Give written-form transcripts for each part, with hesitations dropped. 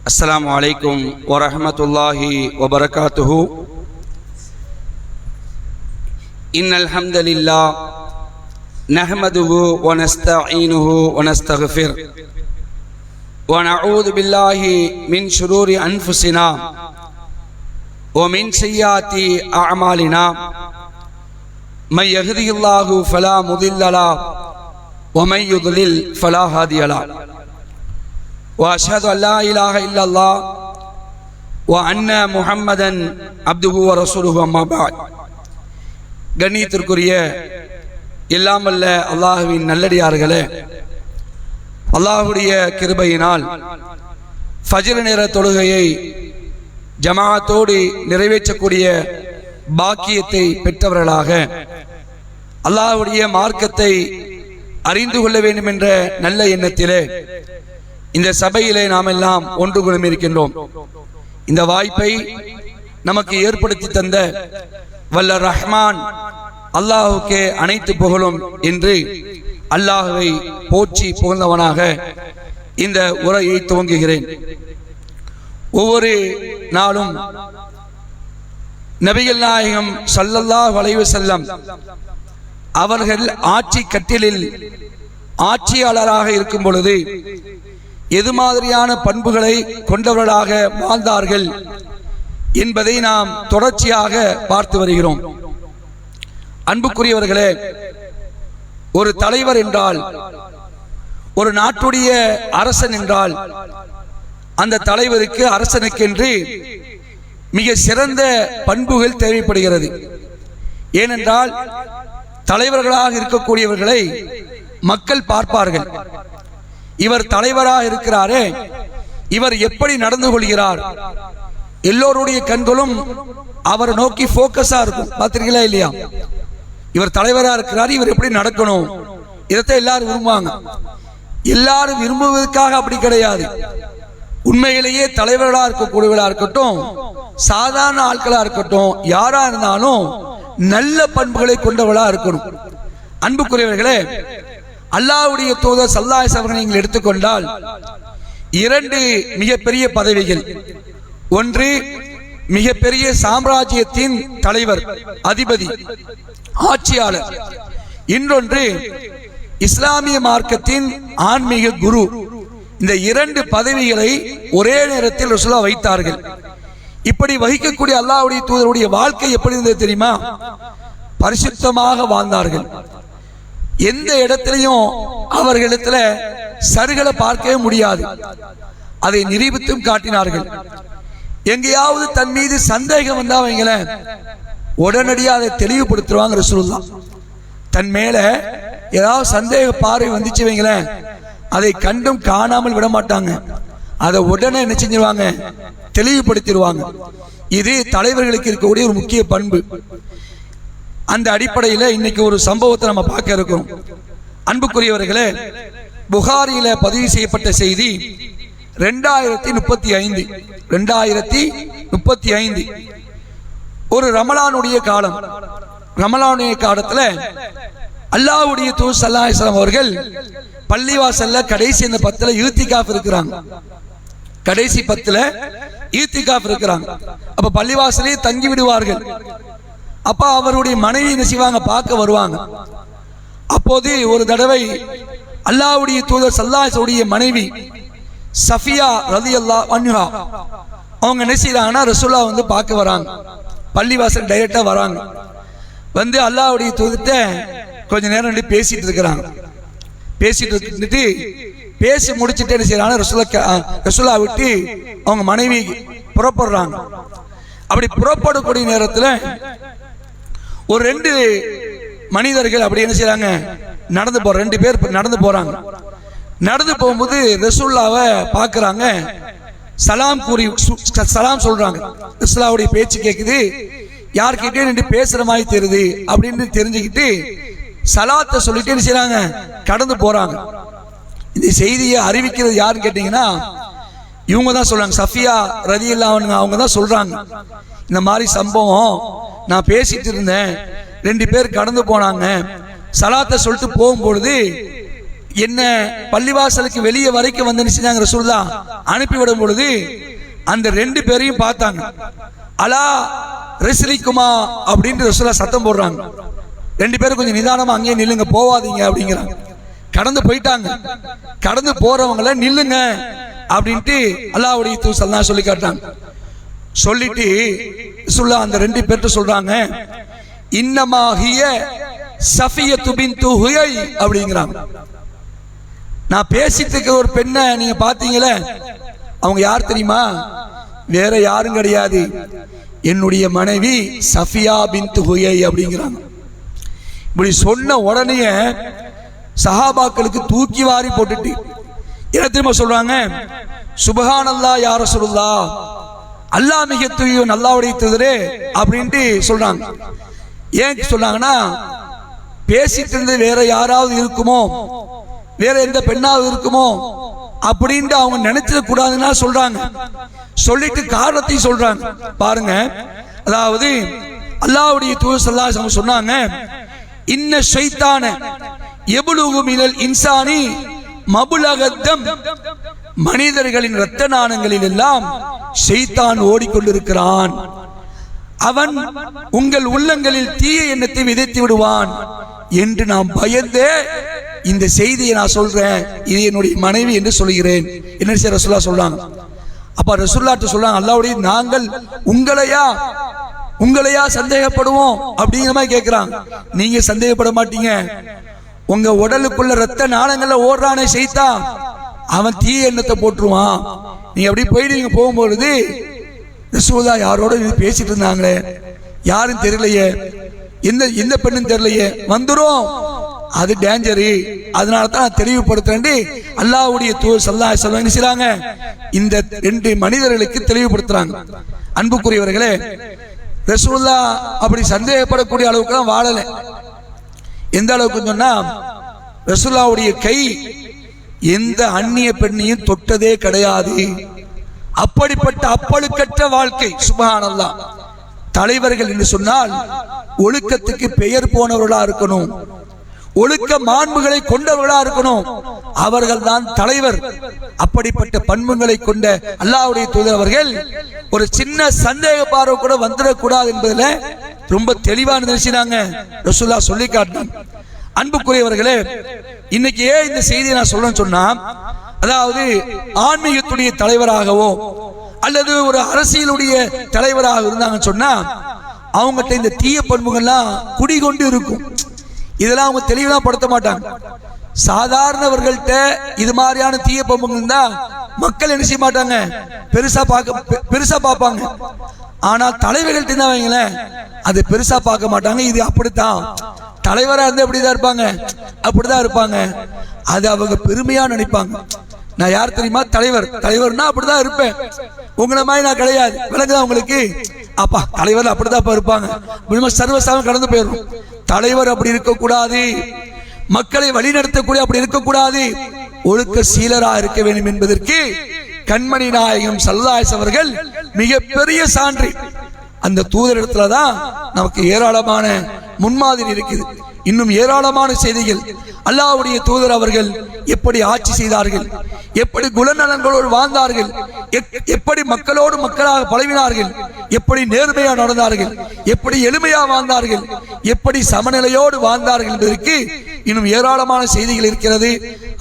अस्सलामु अलैकुम वरहमतुल्लाहि वबरकातुहु। इन्नल हम्दलिल्लाह नहमदुहु व नस्तईनुहु व नस्तगफिर व नऊज़ु बिल्लाहि मिन शुरूरि अनफुसिना व मिन सय्याति अअमालिना मन यहदिहिल्लाहु फला मुदिल्ल लहु व मन युद्लिल फला हादिय लहु व अशहदु अल्ला इलाहा इल्लल्लाह व अन्न मुहम्मदन अब्दुहु व रसूलुहु अम्मा बअद। கண்ணியத்திற்குரிய எல்லாம் வல்ல அல்லாஹ்வின் நல்லடியார்களே, அல்லாஹ்வுடைய கிருபையினால் ஃபஜ்ர் நேர தொழுகையை ஜமாஅத்தோடு நிறைவேற்றக்கூடிய பாக்கியத்தை பெற்றவர்களாக அல்லாஹ்வுடைய மார்க்கத்தை அறிந்து கொள்ள வேண்டும் என்ற நல்ல எண்ணத்திலே இந்த சபையிலே நாம் எல்லாம் ஒன்று குழுமியிருக்கின்றோம். இந்த வாய்ப்பை நமக்கு ஏற்படுத்தி தந்த வல்ல ரஹ்மான் அல்லாஹுக்கே அனைத்து புகழும் என்று அல்லாஹுவை போற்றி புகழ்ந்தவனாக இந்த உரையை துவங்குகிறேன். ஒவ்வொரு நாளும் நபிகள் நாயகம் ஸல்லல்லாஹு அலைஹி வஸல்லம் அவர்கள் ஆட்சி கட்டிலில் ஆட்சியாளராக இருக்கும் பொழுது எது மாதிரியான பண்புகளை கொண்டவர்களாக வாழ்ந்தார்கள் என்பதை நாம் தொடர்ச்சியாக பார்த்து வருகிறோம். அன்புக்குரியவர்களே, ஒரு தலைவர் என்றால், ஒரு நாட்டுடைய அரசன் என்றால், அந்த தலைவருக்கு அரசனுக்கென்று மிக சிறந்த பண்புகள் தேவைப்படுகிறது. ஏனென்றால் தலைவர்களாக இருக்கக்கூடியவர்களை மக்கள் பார்ப்பார்கள். இவர் தலைவராக இருக்கிறாரே, இவர் எப்படி நடந்து கொள்கிறார், எல்லோருடைய கண்களும் அவரை நோக்கி போக்கஸா இருக்கும். பார்த்திருக்கீங்களா இல்லையா? இவர் தலைவரா இருக்கிறார், இவர் எப்படி நடக்கணும், இதைத்தான் எல்லாரும் விரும்புவாங்க. எல்லாரும் விரும்புவதற்காக அப்படி கிடையாது. உண்மையிலேயே தலைவர்களா இருக்கக்கூடியவர்களா இருக்கட்டும், சாதாரண ஆட்களா இருக்கட்டும், யாரா இருந்தாலும் நல்ல பண்புகளை கொண்டவர்களா இருக்கணும். அன்புக்குரியவர்களே, அல்லாஹ்வுடைய தூதர் ஸல்லல்லாஹு அலைஹி வஸல்லம் நீங்கள் எடுத்துக்கொண்டால் இரண்டு மிகப்பெரிய பதவிகள். ஒன்று மிகப்பெரிய சாம்ராஜ்யத்தின் தலைவர், அதிபதி, ஆட்சியாளர். இன்னொன்று இஸ்லாமிய மார்க்கத்தின் ஆன்மீக குரு. இந்த இரண்டு பதவிகளை ஒரே நேரத்தில் ரசூலுல்லாஹ் வைத்தார்கள். இப்படி வகிக்கக்கூடிய அல்லாஹ்வுடைய தூதருடைய வாழ்க்கை எப்படி இருந்தது தெரியுமா? பரிசுத்தமாக வாழ்ந்தார்கள். எந்த இடத்திலையும் அவர்களிடத்துல சருகளை பார்க்கவே முடியாது. அதை நிரூபித்தும் காட்டினார்கள். எங்கேயாவது தன் மீது சந்தேகம் வந்தா வைங்கள, உடனடியாக அதை தெளிவுபடுத்துவாங்க ரசூலுல்லாஹ். தன் மேல ஏதாவது சந்தேக பார்வை வந்துச்சு வைங்கள, அதை கண்டும் காணாமல் விட மாட்டாங்க. அதை உடனே என்ன செஞ்சிருவாங்க? தெளிவுபடுத்திடுவாங்க. இது தலைவர்களுக்கு இருக்கக்கூடிய ஒரு முக்கிய பண்பு. அந்த அடிப்படையில் இன்னைக்கு ஒரு சம்பவத்தை நம்ம பார்க்க இருக்கிறோம். அன்புக்குரியவர்களே, புகாரியில பதிவு செய்யப்பட்ட செய்தி 2035 ஒரு ரமலானுடைய காலம். ரமலானுடைய காலத்துல அல்லாஹ்வுடைய தூதர் ஸல்லல்லாஹு அலைஹி வஸல்லம் அவர்கள் பள்ளிவாசல்ல கடைசி இந்த 10ல ஈத்திகாஃப் இருக்கிறாங்க. கடைசி 10ல ஈத்திகாஃப் இருக்கிறாங்க. அப்ப பள்ளிவாசலே தங்கி விடுவார்கள். அப்ப அவருடைய மனைவி என்ன செய்வாங்க? பார்க்க வருவாங்க. அப்போது ஒரு தடவை அல்லாஹ்வுடைய தூதர் ஸல்லல்லாஹு அலைஹி வஸல்லம் மனைவி சஃபியா ரலியல்லாஹு அன்ஹா அவங்க என்ன செய்றாங்கன்னா, ரசூலுல்லாஹ் வந்து பார்க்க வராங்க. பள்ளிவாசல் டைரக்டா வராங்க. வந்து அல்லாஹ்வுடைய தூதர்ட்ட கொஞ்ச நேரம் பேசிட்டு இருக்கிறாங்க. பேசிட்டு இருந்துட்டு பேசி முடிச்சுட்டு என்ன செய்யறாங்க? ரசூலுல்லாஹ் விட்டு அவங்க மனைவி புறப்படுறாங்க. அப்படி புறப்படக்கூடிய நேரத்தில் ஒரு 2 மனிதர்கள் அப்படி என்ன செய்யறாங்க? நடந்து போற 2 பேர் நடந்து போறாங்க. நடந்து போகும்போது ரசூலுல்லாஹ்வை பார்க்கறாங்க. சலாம் கூறி சலாம் சொல்றாங்க. ரசூலுல்லாஹ்வுடைய பேச்சு கேட்குது. யார்கிட்டே நின்று பேசுற மாதிரி தெரியுது அப்படின்னு தெரிஞ்சுக்கிட்டு சலாத்தை சொல்லிட்டு என்ன செய்யறாங்க? கடந்து போறாங்க. இந்த செய்தியை அறிவிக்கிறது யாருன்னு கேட்டீங்கன்னா, இவங்க தான் சொல்றாங்க. சஃபியா ரலியல்லாஹு அன்ஹா அவங்க தான் சொல்றாங்க. இந்த மாதிரி சம்பவம் நான் பேசிட்டு இருந்தேன், 2 பேர் கடந்து போனாங்க. சலாத்தை சொல்லிட்டு போகும்பொழுது என்ன பள்ளிவாசலுக்கு வெளியே வரைக்கும் வந்து செஞ்சாங்க ரசூலுல்லாஹ் அனுப்பிவிடும் பொழுது அந்த 2 பேரையும் பார்த்தாங்க. அலா ரிஸ்லிக்குமா அப்படின்ட்டு ரசூலுல்லாஹ் சத்தம் போடுறாங்க. 2 பேரும் கொஞ்சம் நிதானமா அங்கேயே நில்லுங்க, போவாதீங்க அப்படிங்கிறாங்க. கடந்து போயிட்டாங்க. கடந்து போறவங்கள நில்லுங்க அப்படின்ட்டு அல்லாஹ்வுடைய தூதர் ஸல்லல்லாஹு அலைஹி சொல்லி காட்டாங்க. சொல்லிட்டு ரசூலுல்லாஹ் அந்த 2 பேர்ட்ட சொல்றாங்க, இன்னமா ஹிய சஃபியத்து பின்து ஹுயை அப்படிங்கிறாங்க. நான் பேசிட்டு இருக்க ஒரு பெண்ணை நீங்க பாத்தீங்களே, அவங்க யார் தெரியுமா? வேற யாரும் கிடையாது, என்னுடைய மனைவி சஃபியா பின்து ஹுயை அப்படிங்கிறாங்க. இப்படி சொன்ன உடனே சஹாபாக்களுக்கு தூக்கி வாரி போட்டுட்டு என்ன தெரியுமா சொல்றாங்க? சுப்ஹானல்லாஹ் யா ரசூலுல்லாஹ், அல்லாஹ் மிக தூயவன், அல்லாஹ்வுடைய தூதரே அப்படின்ட்டு சொல்றாங்க. ஏன் சொல்றாங்கன்னா, பேசிட்டு இருந்து வேற யாராவது இருக்குமோ, வேற எந்த பெண்ணாவது இருக்குமோ அப்படின்ட்டு அவங்க நினைச்சிட கூடாதுன்னா சொல்றாங்க. சொல்லிட்டு காரணத்தை சொல்றாங்க பாருங்க. அதாவது அல்லாஹ்வுடைய தூதர் ஸல்லல்லாஹு அலைஹி வஸல்லம் சொன்னாங்க, இன்ன ஷைத்தான யபுலுகு மினல் இன்சானி மபுலகத்தம், மனிதர்களின் இரத்த நாணங்களில் எல்லாம் ஷைத்தான் ஓடிக்கொண்டிருக்கிறான். அவன் உங்கள் உள்ளங்களில் தீய எண்ணத்தை விதைத்து விடுவான் என்று நான் பயந்தே இந்த செய்தியை நான் சொல்றேன். இது என்னுடைய மனைவி என்று சொல்கிறேன். என்ன செய்ய ரசூலுல்லாஹ் சொல்றாங்க. அப்ப ரசூலுல்லாஹ் சொல்றாங்க, அல்லாஹ்வுடைய நாங்கள் உங்களையா சந்தேகப்படுவோம் அப்படிங்கிற மாதிரி கேட்கிறாங்க. நீங்க சந்தேகப்பட மாட்டீங்க. உங்க உடலுக்குள்ள ரத்த நாளங்கள்ல ஓடுறானே ஷைத்தான், அவன் தீய எண்ணத்தை போட்டுருவான். நீங்க அப்படி போயிடுவீங்க. போகும்பொழுது ரசூலுல்லாஹ் யாரோட பேசிட்டு இருந்தாங்களே, யாரும் தெரியலையே, எந்த பெண்ணும் தெரியலையே, வந்துரும், அது டேஞ்சரு, அதனால தான் நான் தெளிவுபடுத்துறேன். அல்லாஹ்வுடைய தூதர் ஸல்லல்லாஹு அலைஹி வஸல்லம் செய்றாங்க, இந்த 2 மனிதர்களுக்கு தெளிவுபடுத்துறாங்க. அன்புக்குரியவர்களே, ரசூலுல்லாஹ் அப்படி சந்தேகப்படக்கூடிய அளவுக்கு தான் வாழல. எந்த அளவுக்கு சொன்னா, ரசூலுல்லாஹ்வுடைய கை எந்த அந்நிய பெண்ணையும் தொட்டதே கிடையாது. அப்படிப்பட்ட அப்பழுக்கற்ற வாழ்க்கை. சுப்ஹானல்லாஹ். தலைவர்கள் என்று சொன்னால் ஒழுக்கத்துக்கு பெயர் போனவர்களா இருக்கணும், ஒழுக்க மாண்புகளை கொண்டவர்களா இருக்கணும். அவர்கள் தான் தலைவர். அப்படிப்பட்ட பண்புகளை கொண்ட அல்லாஹ்வுடைய தூதர் அவர்கள் ஒரு சின்ன சந்தேக பார்வை கூட வந்துடக்கூடாது என்பதுல ரொம்ப தெளிவான நினைச்சாங்க. ரசூலுல்லாஹ் சொல்லி காட்டினாங்க. அன்புக்குரியவர்களே, இன்னைக்கு ஏன் இந்த செய்தியை நான் சொல்றேன்னு சொன்னா, அதாவது ஆன்மீகத்துடைய தலைவராகவோ அல்லது ஒரு அரசியலுடைய தலைவராக இருந்தாங்கன்னு சொன்னா, அவங்ககிட்ட இந்த தீய பண்புகள்லாம் குடிகொண்டு இருக்கும். இதெல்லாம் அவங்க தெளிவா படுத்த மாட்டாங்க. சாதாரணவர்கள்ட்ட இது மாதிரியான தீய பண்புகள் இருந்தா மக்கள் என்ன செய்ய மாட்டாங்க, பெருசா பார்ப்பாங்க. ஆனா தலைவர்கள்ட்ட இருந்தா வைங்களேன், அது பெருசா பார்க்க மாட்டாங்க. இது அப்படித்தான், தலைவரா இருந்து எப்படிதான் இருப்பாங்க, அப்படிதான் இருப்பாங்க. அது அவங்க பெருமையா நினைப்பாங்க. நான் யார் தெரியுமா? தலைவர்னா அப்படிதான் இருப்பேன், உங்களை மாதிரி நான் கிடையாது. விளங்குதா உங்களுக்கு? அப்பா தலைவர் அப்படிதான் இருப்பாங்க, சர்வசாமம் கடந்து போயிடும். தலைவர் அப்படி இருக்கக்கூடாது, மக்களை வழிநடத்தக்கூடிய அப்படி இருக்கக்கூடாது, ஒழுக்க சீலரா இருக்க வேண்டும் என்பதற்கு கண்மணி நாயகம் ஸல்லல்லாஹு அலைஹி அவர்கள் மிகப்பெரிய சான்று. அந்த தூதர் இடத்துலதான் நமக்கு ஏராளமான முன்மாதிரி இருக்குது. இன்னும் ஏராளமான செய்திகள். அல்லாஹ்வுடைய தூதர் அவர்கள் எப்படி ஆட்சி செய்தார்கள், எப்படி குணநலன்களோடு வாழ்ந்தார்கள், எப்படி மக்களோடு மக்களாக பழகினார்கள், எப்படி நேர்மையா நடந்தார்கள், எப்படி எளிமையா வாழ்ந்தார்கள், எப்படி சமநிலையோடு வாழ்ந்தார்கள் என்பதற்கு இன்னும் ஏராளமான செய்திகள் இருக்கிறது.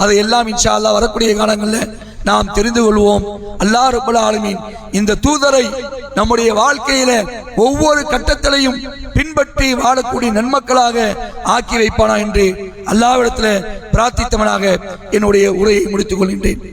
அதையெல்லாம் இன்ஷா அல்லாஹ் வரக்கூடிய காலங்களில் நாம் தெரிந்து கொள்வோம். அல்லாஹ் ரப்பல் ஆலமீன் இந்த தூதரை நம்முடைய வாழ்க்கையில ஒவ்வொரு கட்டத்திலையும் பின்பற்றி வாழக்கூடிய நன்மக்களாக ஆக்கி வைப்பானா என்று அல்லாஹ்விடத்தில் பிரார்த்தித்தவனாக என்னுடைய உரையை முடித்துக் கொள்கின்றேன்.